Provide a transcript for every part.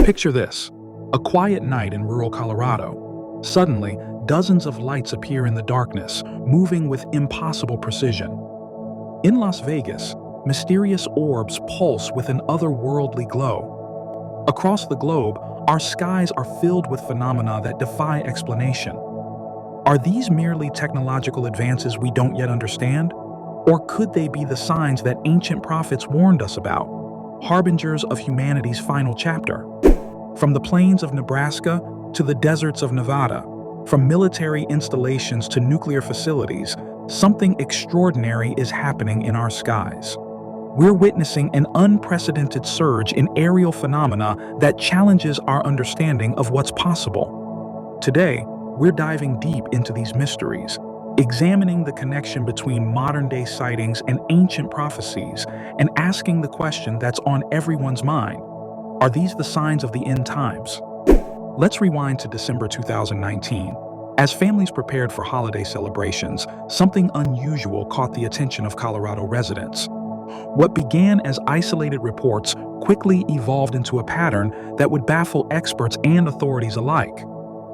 Picture this: a quiet night in rural Colorado. Suddenly, dozens of lights appear in the darkness, moving with impossible precision. In Las Vegas, mysterious orbs pulse with an otherworldly glow. Across the globe, our skies are filled with phenomena that defy explanation. Are these merely technological advances we don't yet understand? Or could they be the signs that ancient prophets warned us about, harbingers of humanity's final chapter? From the plains of Nebraska to the deserts of Nevada, from military installations to nuclear facilities, something extraordinary is happening in our skies. We're witnessing an unprecedented surge in aerial phenomena that challenges our understanding of what's possible. Today, we're diving deep into these mysteries, examining the connection between modern-day sightings and ancient prophecies, and asking the question that's on everyone's mind: are these the signs of the end times? Let's rewind to December 2019. As families prepared for holiday celebrations, something unusual caught the attention of Colorado residents. What began as isolated reports quickly evolved into a pattern that would baffle experts and authorities alike.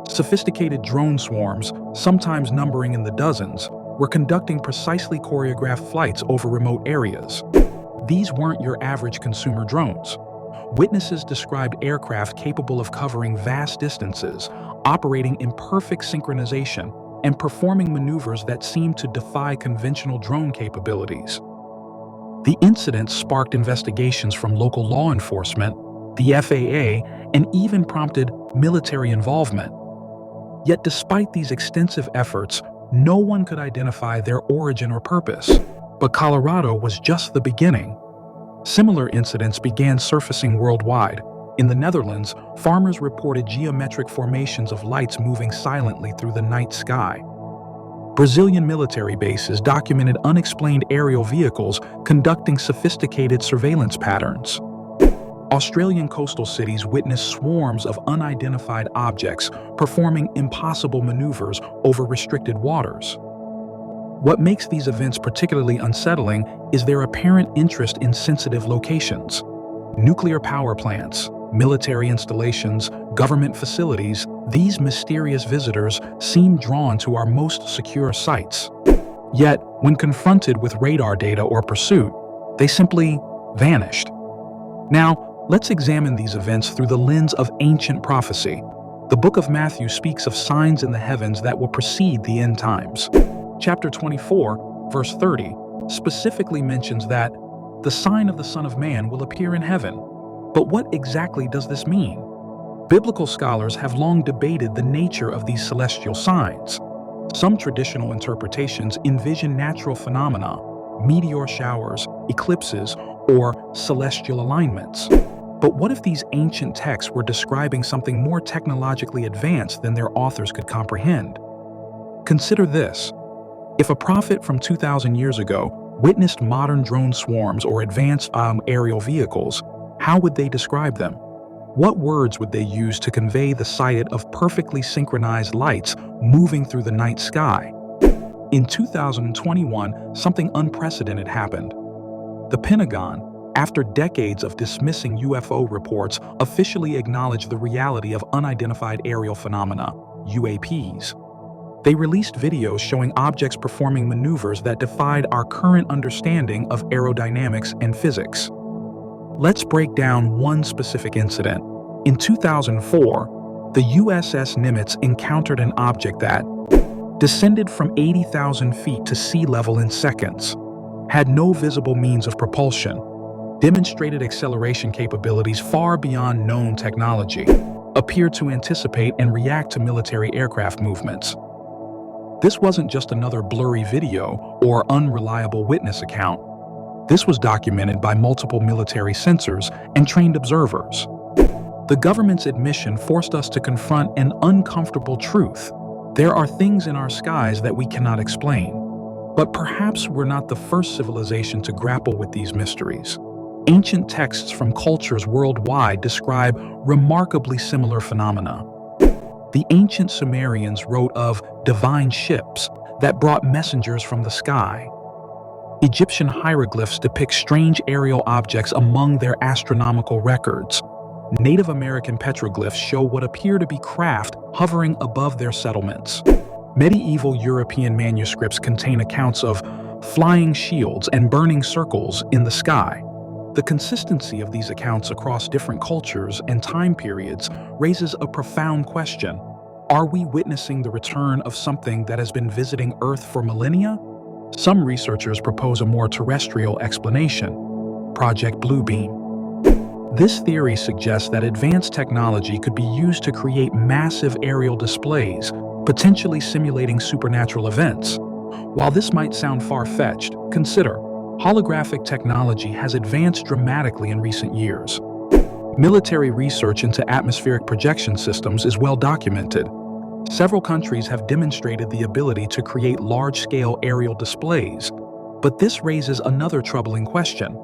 Sophisticated drone swarms, sometimes numbering in the dozens, were conducting precisely choreographed flights over remote areas. These weren't your average consumer drones. Witnesses described aircraft capable of covering vast distances, operating in perfect synchronization, and performing maneuvers that seemed to defy conventional drone capabilities. The incident sparked investigations from local law enforcement, the FAA, and even prompted military involvement. Yet despite these extensive efforts, no one could identify their origin or purpose. But Colorado was just the beginning. Similar incidents began surfacing worldwide. In the Netherlands, farmers reported geometric formations of lights moving silently through the night sky. Brazilian military bases documented unexplained aerial vehicles conducting sophisticated surveillance patterns. Australian coastal cities witnessed swarms of unidentified objects performing impossible maneuvers over restricted waters. What makes these events particularly unsettling is their apparent interest in sensitive locations. Nuclear power plants, military installations, government facilities, these mysterious visitors seem drawn to our most secure sites. Yet, when confronted with radar data or pursuit, they simply vanished. Now, let's examine these events through the lens of ancient prophecy. The book of Matthew speaks of signs in the heavens that will precede the end times. Chapter 24, verse 30, specifically mentions that the sign of the Son of Man will appear in heaven. But what exactly does this mean? Biblical scholars have long debated the nature of these celestial signs. Some traditional interpretations envision natural phenomena, meteor showers, eclipses, or celestial alignments. But what if these ancient texts were describing something more technologically advanced than their authors could comprehend? Consider this. If a prophet from 2,000 years ago witnessed modern drone swarms or advanced aerial vehicles, how would they describe them? What words would they use to convey the sight of perfectly synchronized lights moving through the night sky? In 2021, something unprecedented happened. The Pentagon, after decades of dismissing UFO reports, officially acknowledged the reality of unidentified aerial phenomena, UAPs. They released videos showing objects performing maneuvers that defied our current understanding of aerodynamics and physics. Let's break down one specific incident. In 2004, the USS Nimitz encountered an object that descended from 80,000 feet to sea level in seconds, had no visible means of propulsion, demonstrated acceleration capabilities far beyond known technology, appeared to anticipate and react to military aircraft movements. This wasn't just another blurry video or unreliable witness account. This was documented by multiple military sensors and trained observers. The government's admission forced us to confront an uncomfortable truth. There are things in our skies that we cannot explain. But perhaps we're not the first civilization to grapple with these mysteries. Ancient texts from cultures worldwide describe remarkably similar phenomena. The ancient Sumerians wrote of divine ships that brought messengers from the sky. Egyptian hieroglyphs depict strange aerial objects among their astronomical records. Native American petroglyphs show what appear to be craft hovering above their settlements. Medieval European manuscripts contain accounts of flying shields and burning circles in the sky. The consistency of these accounts across different cultures and time periods raises a profound question. Are we witnessing the return of something that has been visiting Earth for millennia? Some researchers propose a more terrestrial explanation, Project Bluebeam. This theory suggests that advanced technology could be used to create massive aerial displays, potentially simulating supernatural events. While this might sound far-fetched, consider holographic technology has advanced dramatically in recent years. Military research into atmospheric projection systems is well documented. Several countries have demonstrated the ability to create large-scale aerial displays, but this raises another troubling question.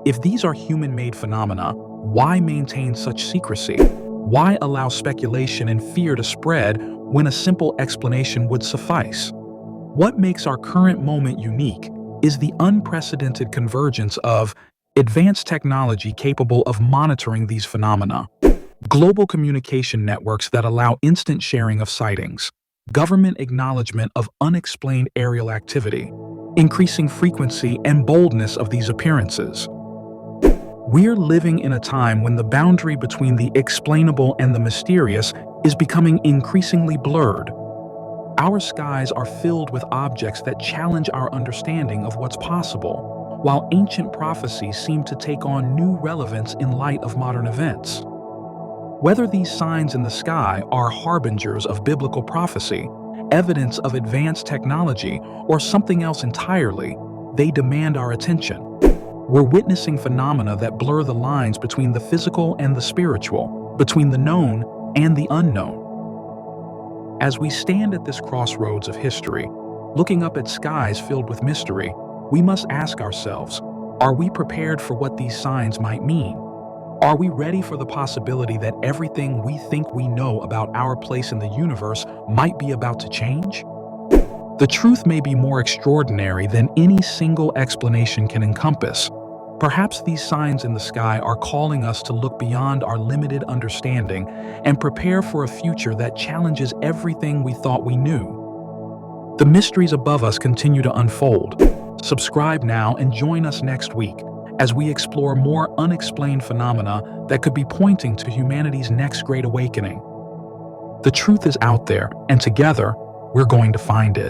If these are human-made phenomena, why maintain such secrecy? Why allow speculation and fear to spread when a simple explanation would suffice? What makes our current moment unique is the unprecedented convergence of advanced technology capable of monitoring these phenomena, global communication networks that allow instant sharing of sightings, government acknowledgement of unexplained aerial activity, increasing frequency and boldness of these appearances. We're living in a time when the boundary between the explainable and the mysterious is becoming increasingly blurred. Our skies are filled with objects that challenge our understanding of what's possible, while ancient prophecies seem to take on new relevance in light of modern events. Whether these signs in the sky are harbingers of biblical prophecy, evidence of advanced technology, or something else entirely, they demand our attention. We're witnessing phenomena that blur the lines between the physical and the spiritual, between the known and the unknown. As we stand at this crossroads of history, looking up at skies filled with mystery, we must ask ourselves, are we prepared for what these signs might mean? Are we ready for the possibility that everything we think we know about our place in the universe might be about to change? The truth may be more extraordinary than any single explanation can encompass. Perhaps these signs in the sky are calling us to look beyond our limited understanding and prepare for a future that challenges everything we thought we knew. The mysteries above us continue to unfold. Subscribe now and join us next week as we explore more unexplained phenomena that could be pointing to humanity's next great awakening. The truth is out there, and together, we're going to find it.